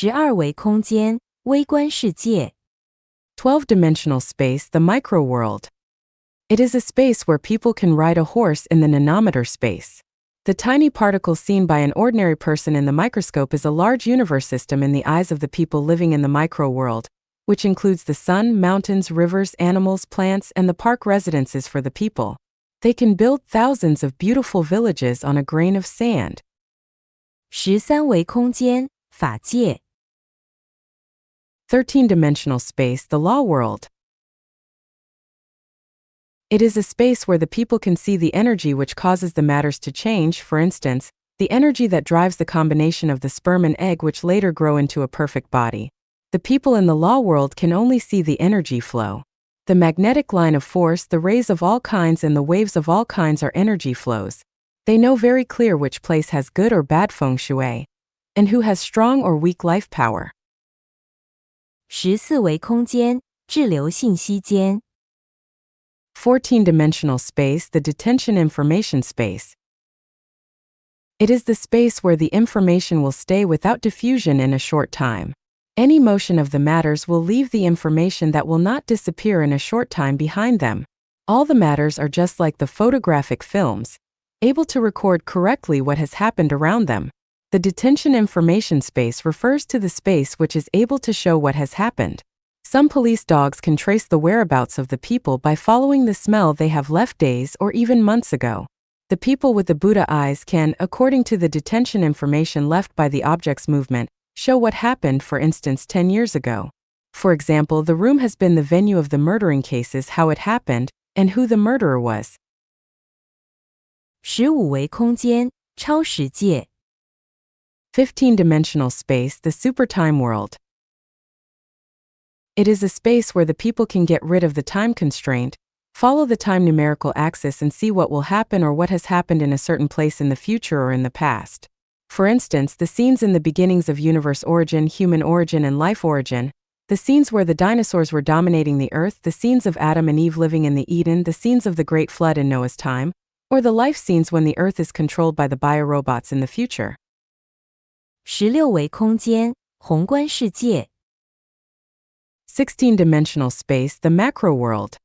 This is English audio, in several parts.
12维空间，微观世界。12-dimensional space, the microworld. It is a space where people can ride a horse in the nanometer space. The tiny particle seen by an ordinary person in the microscope is a large universe system in the eyes of the people living in the microworld, which includes the sun, mountains, rivers, animals, plants, and the park residences for the people. They can build thousands of beautiful villages on a grain of sand. 13维空间，法界。13-dimensional space, the law world. It is a space where the people can see the energy which causes the matters to change, for instance, the energy that drives the combination of the sperm and egg which later grow into a perfect body. The people in the law world can only see the energy flow. The magnetic line of force, the rays of all kinds and the waves of all kinds are energy flows. They know very clear which place has good or bad feng shui, and who has strong or weak life power. 14维空间，滞留信息间。14-dimensional space, the detention information space. It is the space where the information will stay without diffusion in a short time. Any motion of the matters will leave the information that will not disappear in a short time behind them. All the matters are just like the photographic films, able to record correctly what has happened around them. The detention information space refers to the space which is able to show what has happened. Some police dogs can trace the whereabouts of the people by following the smell they have left days or even months ago. The people with the Buddha eyes can, according to the detention information left by the object's movement, show what happened, for instance, 10 years ago. For example, the room has been the venue of the murdering cases, how it happened, and who the murderer was. 15维空间，超实界。15-dimensional space, the supertime world. It is a space where the people can get rid of the time constraint, follow the time numerical axis and see what will happen or what has happened in a certain place in the future or in the past. For instance, the scenes in the beginnings of universe origin, human origin and life origin, the scenes where the dinosaurs were dominating the earth, the scenes of Adam and Eve living in the Eden, the scenes of the Great Flood in Noah's time, or the life scenes when the earth is controlled by the biorobots in the future. 16维空间，宏观世界。16-dimensional space, the macro world.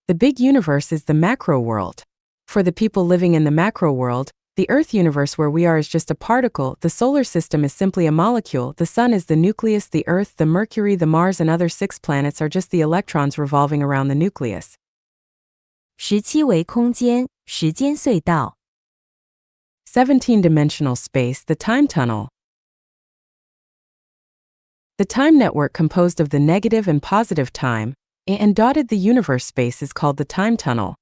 The big universe is the macro world. For the people living in the macro world, the Earth universe where we are is just a particle, the solar system is simply a molecule, the sun is the nucleus, the Earth, the Mercury, the Mars and other 6 planets are just the electrons revolving around the nucleus. 17维空间，时间隧道。17-dimensional space, the time tunnel. The time network composed of the negative and positive time, and dotted the universe space is called the time tunnel.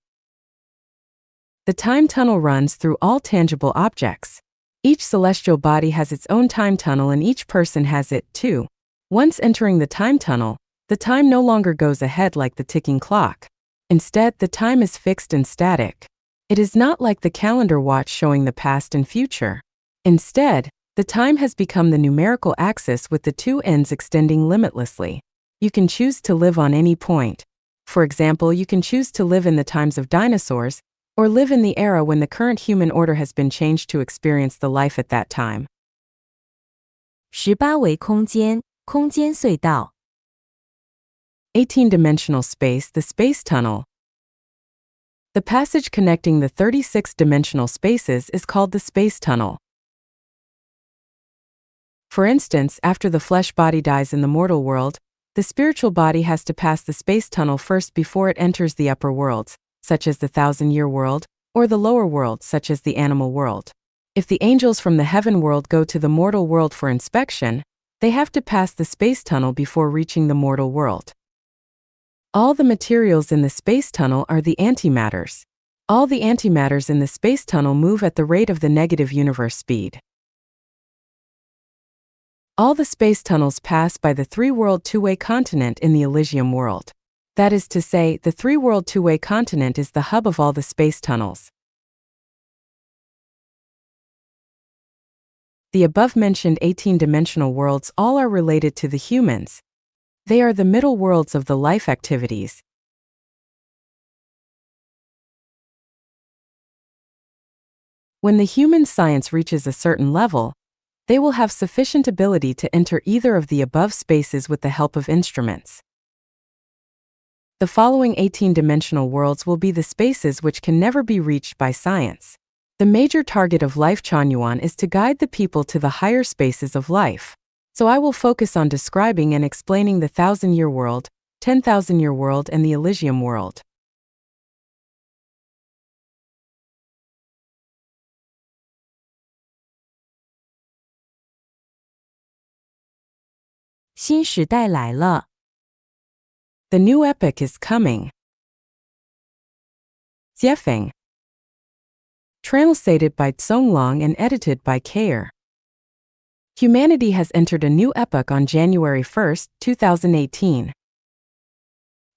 The time tunnel runs through all tangible objects. Each celestial body has its own time tunnel and each person has it, too. Once entering the time tunnel, the time no longer goes ahead like the ticking clock. Instead, the time is fixed and static. It is not like the calendar watch showing the past and future. Instead, the time has become the numerical axis with the 2 ends extending limitlessly. You can choose to live on any point. For example, you can choose to live in the times of dinosaurs, or live in the era when the current human order has been changed to experience the life at that time. 18维空间，空间隧道。18-dimensional space, the space tunnel. The passage connecting the 36-dimensional spaces is called the space tunnel. For instance, after the flesh body dies in the mortal world, the spiritual body has to pass the space tunnel first before it enters the upper worlds, such as the 1,000-year world, or the lower world, such as the animal world. If the angels from the heaven world go to the mortal world for inspection, they have to pass the space tunnel before reaching the mortal world. All the materials in the space tunnel are the antimatters. All the antimatters in the space tunnel move at the rate of the negative universe speed. All the space tunnels pass by the 3-world 2-way continent in the Elysium world. That is to say, the 3-world 2-way continent is the hub of all the space tunnels. The above-mentioned 18-dimensional worlds all are related to the humans. They are the middle worlds of the life activities. When the human science reaches a certain level, They will have sufficient ability to enter either of the above spaces with the help of instruments. The following 18-dimensional worlds will be the spaces which can never be reached by science. The major target of Life Chanyuan is to guide the people to the higher spaces of life. So I will focus on describing and explaining the 1,000-year world, 10,000-year world, and the Elysium world. "新时代来了 The new epoch is coming. Jiefeng. Translated by Zonglong and edited by Kayer. Humanity has entered a new epoch on January 1, 2018.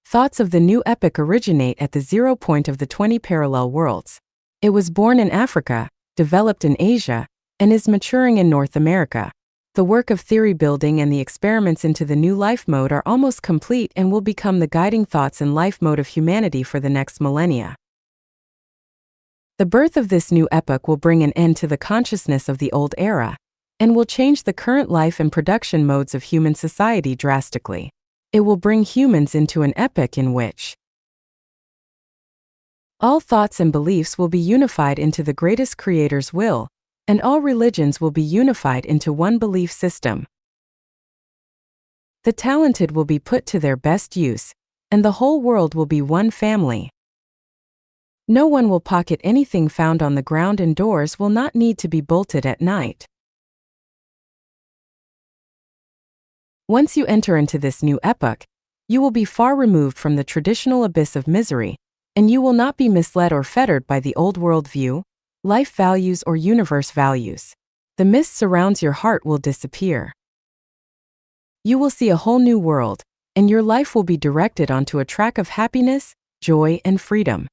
Thoughts of the new epoch originate at the 0 point of the 20 parallel worlds. It was born in Africa, developed in Asia, and is maturing in North America. The work of theory building and the experiments into the new life mode are almost complete and will become the guiding thoughts and life mode of humanity for the next millennia. The birth of this new epoch will bring an end to the consciousness of the old era, and will change the current life and production modes of human society drastically. It will bring humans into an epoch in which all thoughts and beliefs will be unified into the greatest Creator's will, and all religions will be unified into one belief system. The talented will be put to their best use, and the whole world will be one family. No one will pocket anything found on the ground, and doors will not need to be bolted at night. Once you enter into this new epoch, you will be far removed from the traditional abyss of misery, and you will not be misled or fettered by the old world view, life values, or universe values. The mist surrounds your heart will disappear. You will see a whole new world, and your life will be directed onto a track of happiness, joy, and freedom.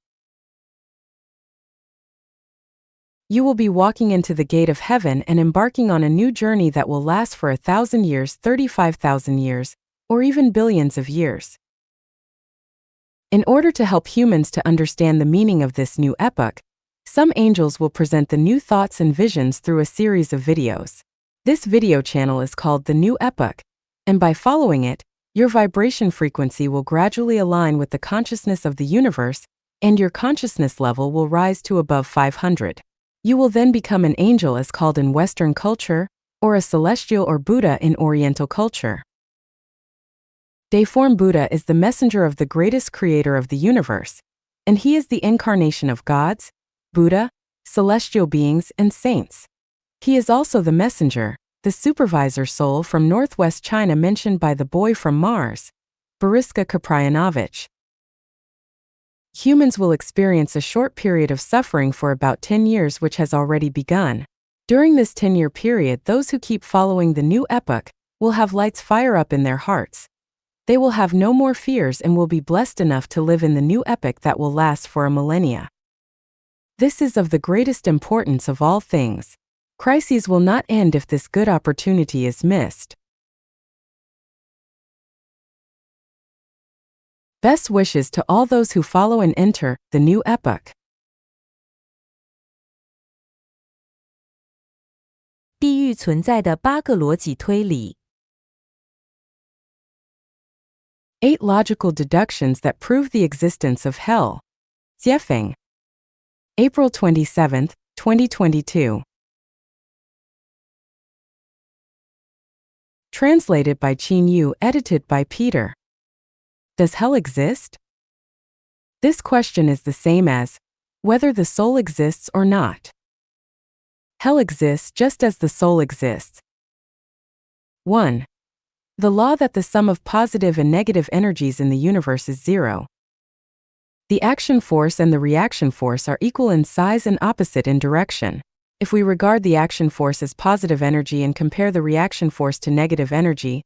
You will be walking into the gate of heaven and embarking on a new journey that will last for 1,000 years, 35,000 years, or even billions of years. In order to help humans to understand the meaning of this new epoch, some angels will present the new thoughts and visions through a series of videos. This video channel is called The New Epoch, and by following it, your vibration frequency will gradually align with the consciousness of the universe, and your consciousness level will rise to above 500. You will then become an angel as called in Western culture, or a celestial or Buddha in Oriental culture. Dayform Buddha is the messenger of the greatest creator of the universe, and he is the incarnation of gods, Buddha, celestial beings, and saints. He is also the messenger, the supervisor soul from northwest China mentioned by the boy from Mars, Boriska Kaprianovich. Humans will experience a short period of suffering for about 10 years, which has already begun. During this 10-year period, those who keep following the new epoch will have lights fire up in their hearts. They will have no more fears and will be blessed enough to live in the new epoch that will last for a millennia. This is of the greatest importance of all things. Crises will not end if this good opportunity is missed. Best wishes to all those who follow and enter the new epoch. 地狱存在的8个逻辑推理 8 logical deductions that prove the existence of hell. Jiefeng. April 27, 2022. Translated by Qin Yu, edited by Peter. Does hell exist? This question is the same as whether the soul exists or not. Hell exists just as the soul exists. 1. The law that the sum of positive and negative energies in the universe is zero. The action force and the reaction force are equal in size and opposite in direction. If we regard the action force as positive energy and compare the reaction force to negative energy,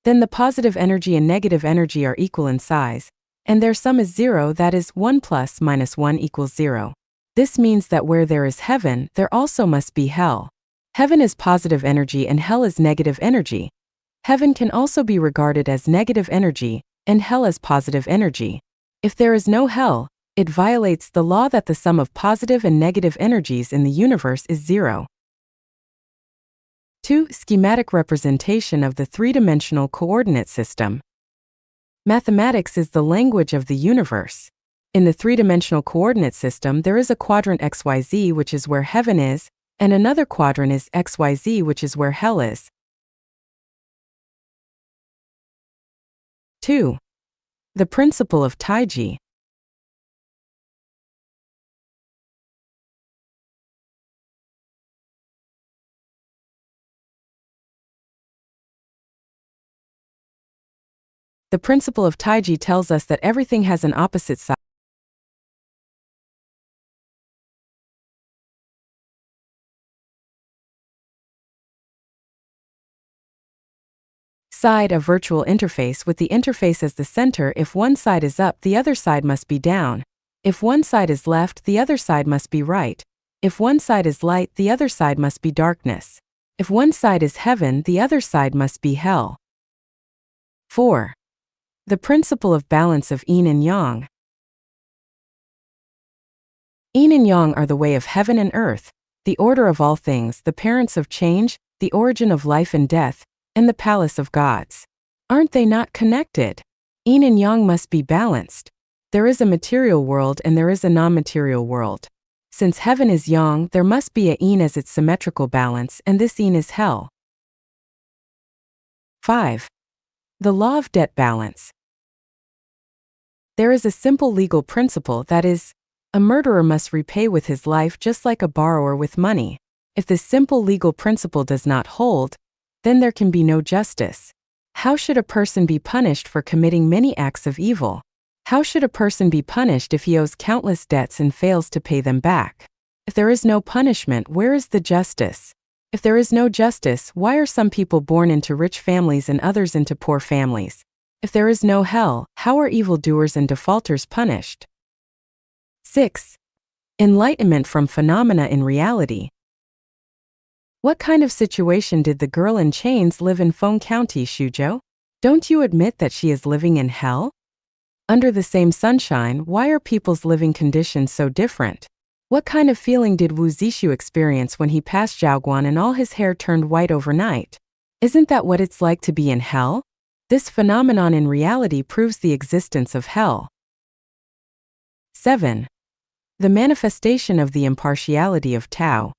then the positive energy and negative energy are equal in size, and their sum is zero, that is, 1 plus minus 1 equals 0. This means that where there is heaven, there also must be hell. Heaven is positive energy and hell is negative energy. Heaven can also be regarded as negative energy, and hell as positive energy. If there is no hell, it violates the law that the sum of positive and negative energies in the universe is zero. 2. Schematic representation of the three-dimensional coordinate system. Mathematics is the language of the universe. In the three-dimensional coordinate system, there is a quadrant XYZ, which is where heaven is, and another quadrant is XYZ, which is where hell is. 2. The principle of Taiji. The principle of Taiji tells us that everything has an opposite side, a virtual interface with the interface as the center. If one side is up, the other side must be down. If one side is left, the other side must be right. If one side is light, the other side must be darkness. If one side is heaven, the other side must be hell. 4. The principle of balance of yin and yang. Yin and yang are the way of heaven and earth, the order of all things, the parents of change, the origin of life and death, and the palace of gods. Aren't they not connected? Yin and yang must be balanced. There is a material world and there is a non-material world. Since heaven is yang, there must be a yin as its symmetrical balance, and this yin is hell. 5. The law of debt balance. There is a simple legal principle, that is, a murderer must repay with his life just like a borrower with money. If this simple legal principle does not hold, then there can be no justice. How should a person be punished for committing many acts of evil? How should a person be punished if he owes countless debts and fails to pay them back? If there is no punishment, where is the justice? If there is no justice, why are some people born into rich families and others into poor families? If there is no hell, how are evildoers and defaulters punished? 6. Enlightenment from phenomena in reality. What kind of situation did the girl in chains live in Feng County, Shuzhou? Don't you admit that she is living in hell? Under the same sunshine, why are people's living conditions so different? What kind of feeling did Wu Zixu experience when he passed Zhaoguan and all his hair turned white overnight? Isn't that what it's like to be in hell? This phenomenon in reality proves the existence of hell. 7. The manifestation of the impartiality of Tao.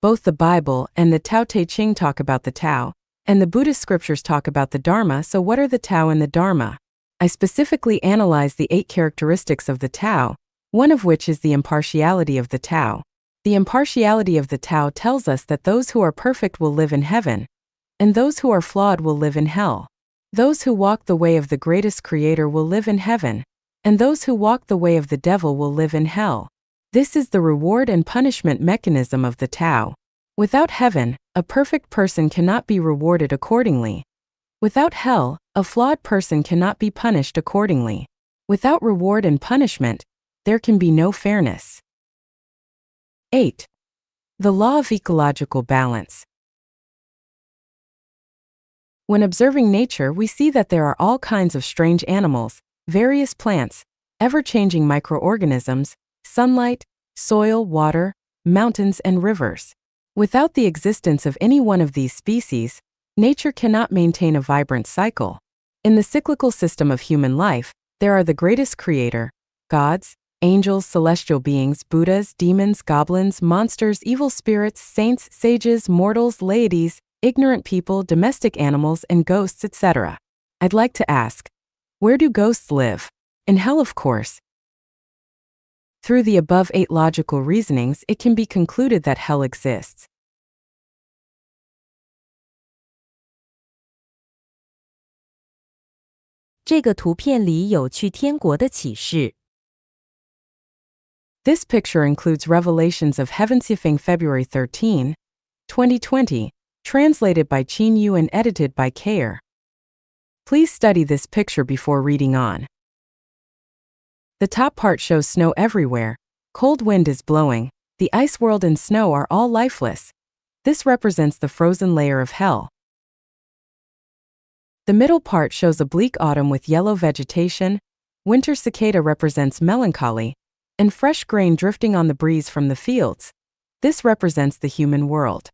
Both the Bible and the Tao Te Ching talk about the Tao, and the Buddhist scriptures talk about the Dharma. So what are the Tao and the Dharma? I specifically analyze the 8 characteristics of the Tao, one of which is the impartiality of the Tao. The impartiality of the Tao tells us that those who are perfect will live in heaven, and those who are flawed will live in hell. Those who walk the way of the greatest creator will live in heaven, and those who walk the way of the devil will live in hell. This is the reward and punishment mechanism of the Tao. Without heaven, a perfect person cannot be rewarded accordingly. Without hell, a flawed person cannot be punished accordingly. Without reward and punishment, there can be no fairness. 8. The law of ecological balance. When observing nature, we see that there are all kinds of strange animals, various plants, ever-changing microorganisms, sunlight, soil, water, mountains, and rivers. Without the existence of any one of these species, nature cannot maintain a vibrant cycle. In the cyclical system of human life, there are the greatest creator, gods, angels, celestial beings, Buddhas, demons, goblins, monsters, evil spirits, saints, sages, mortals, deities, ignorant people, domestic animals, and ghosts, etc. I'd like to ask, where do ghosts live? In hell, of course. Through the above 8 logical reasonings, it can be concluded that hell exists.这个图片里有去天国的启示。This picture includes revelations of Heavensifeng February 13, 2020, translated by Qin Yu and edited by Kayer. Please study this picture before reading on. The top part shows snow everywhere, cold wind is blowing, the ice world and snow are all lifeless. This represents the frozen layer of hell. The middle part shows a bleak autumn with yellow vegetation, winter cicada represents melancholy, and fresh grain drifting on the breeze from the fields. This represents the human world.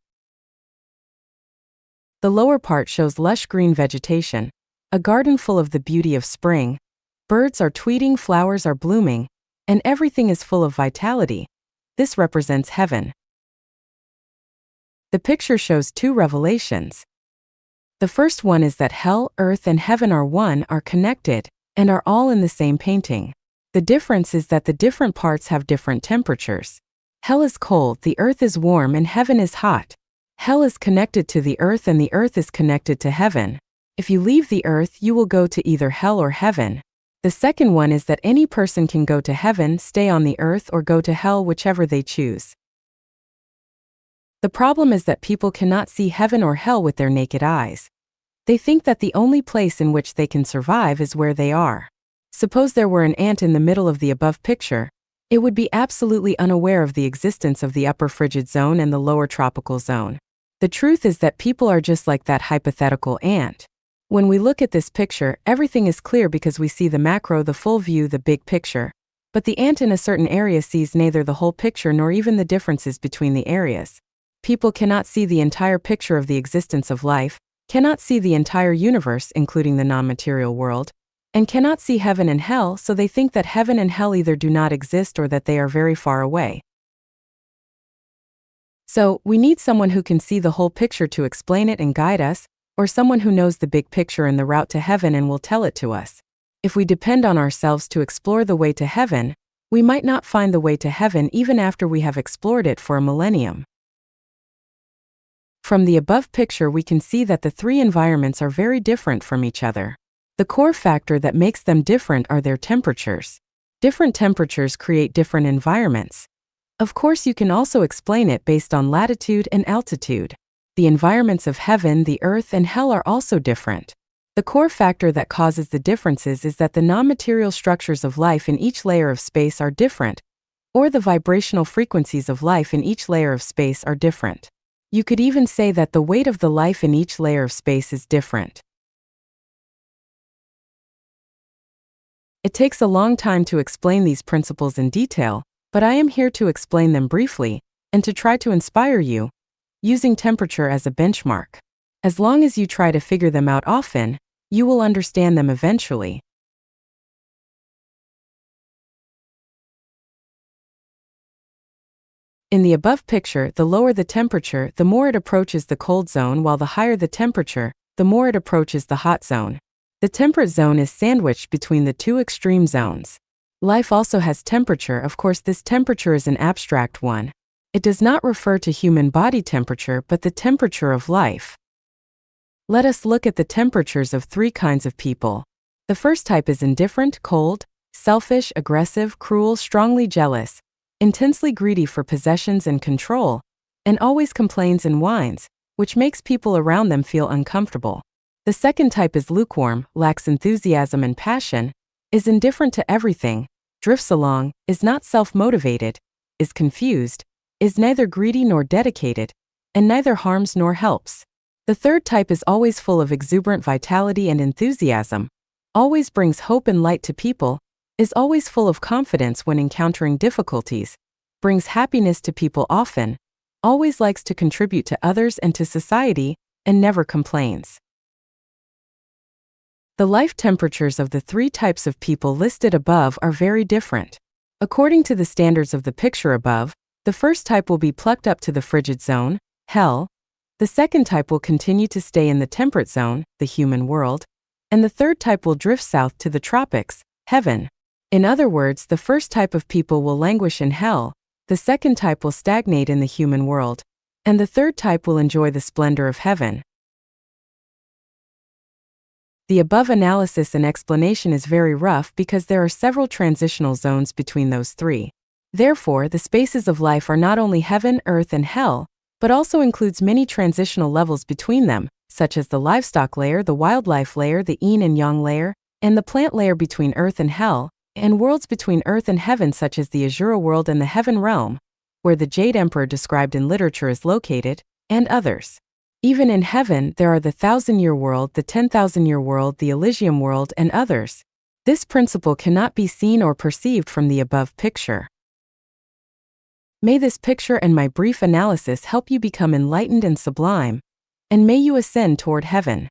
The lower part shows lush green vegetation, a garden full of the beauty of spring. Birds are tweeting, flowers are blooming, and everything is full of vitality. This represents heaven. The picture shows two revelations. The first one is that hell, earth, and heaven are one, are connected, and are all in the same painting. The difference is that the different parts have different temperatures. Hell is cold, the earth is warm, and heaven is hot. Hell is connected to the earth and the earth is connected to heaven. If you leave the earth, you will go to either hell or heaven. The second one is that any person can go to heaven, stay on the earth, or go to hell, whichever they choose. The problem is that people cannot see heaven or hell with their naked eyes. They think that the only place in which they can survive is where they are. Suppose there were an ant in the middle of the above picture. It would be absolutely unaware of the existence of the upper frigid zone and the lower tropical zone. The truth is that people are just like that hypothetical ant. When we look at this picture, everything is clear because we see the macro, the full view, the big picture. But the ant in a certain area sees neither the whole picture nor even the differences between the areas. People cannot see the entire picture of the existence of life, cannot see the entire universe, including the non-material world, and cannot see heaven and hell, so they think that heaven and hell either do not exist or that they are very far away. So, we need someone who can see the whole picture to explain it and guide us, or someone who knows the big picture and the route to heaven and will tell it to us. If we depend on ourselves to explore the way to heaven, we might not find the way to heaven even after we have explored it for a millennium. From the above picture we can see that the three environments are very different from each other. The core factor that makes them different are their temperatures. Different temperatures create different environments. Of course, you can also explain it based on latitude and altitude. The environments of heaven, the earth, and hell are also different. The core factor that causes the differences is that the non-material structures of life in each layer of space are different, or the vibrational frequencies of life in each layer of space are different. You could even say that the weight of the life in each layer of space is different. It takes a long time to explain these principles in detail, but I am here to explain them briefly, and to try to inspire you, using temperature as a benchmark. As long as you try to figure them out often, you will understand them eventually. In the above picture, the lower the temperature, the more it approaches the cold zone, while the higher the temperature, the more it approaches the hot zone. The temperate zone is sandwiched between the two extreme zones. Life also has temperature. Of course, this temperature is an abstract one. It does not refer to human body temperature, but the temperature of life. Let us look at the temperatures of three kinds of people. The first type is indifferent, cold, selfish, aggressive, cruel, strongly jealous, intensely greedy for possessions and control, and always complains and whines, which makes people around them feel uncomfortable. The second type is lukewarm, lacks enthusiasm and passion, is indifferent to everything, drifts along, is not self-motivated, is confused, is neither greedy nor dedicated, and neither harms nor helps. The third type is always full of exuberant vitality and enthusiasm, always brings hope and light to people, is always full of confidence when encountering difficulties, brings happiness to people often, always likes to contribute to others and to society, and never complains. The life temperatures of the three types of people listed above are very different. According to the standards of the picture above, the first type will be plucked up to the frigid zone, hell. The second type will continue to stay in the temperate zone, the human world, and the third type will drift south to the tropics, heaven. In other words, the first type of people will languish in hell, the second type will stagnate in the human world, and the third type will enjoy the splendor of heaven. The above analysis and explanation is very rough because there are several transitional zones between those three. Therefore, the spaces of life are not only heaven, earth, and hell, but also includes many transitional levels between them, such as the livestock layer, the wildlife layer, the yin and yang layer, and the plant layer between earth and hell, and worlds between earth and heaven such as the Azura world and the heaven realm, where the Jade Emperor described in literature is located, and others. Even in heaven, there are the 1,000-year world, the 10,000-year world, the Elysium world, and others. This principle cannot be seen or perceived from the above picture. May this picture and my brief analysis help you become enlightened and sublime, and may you ascend toward heaven.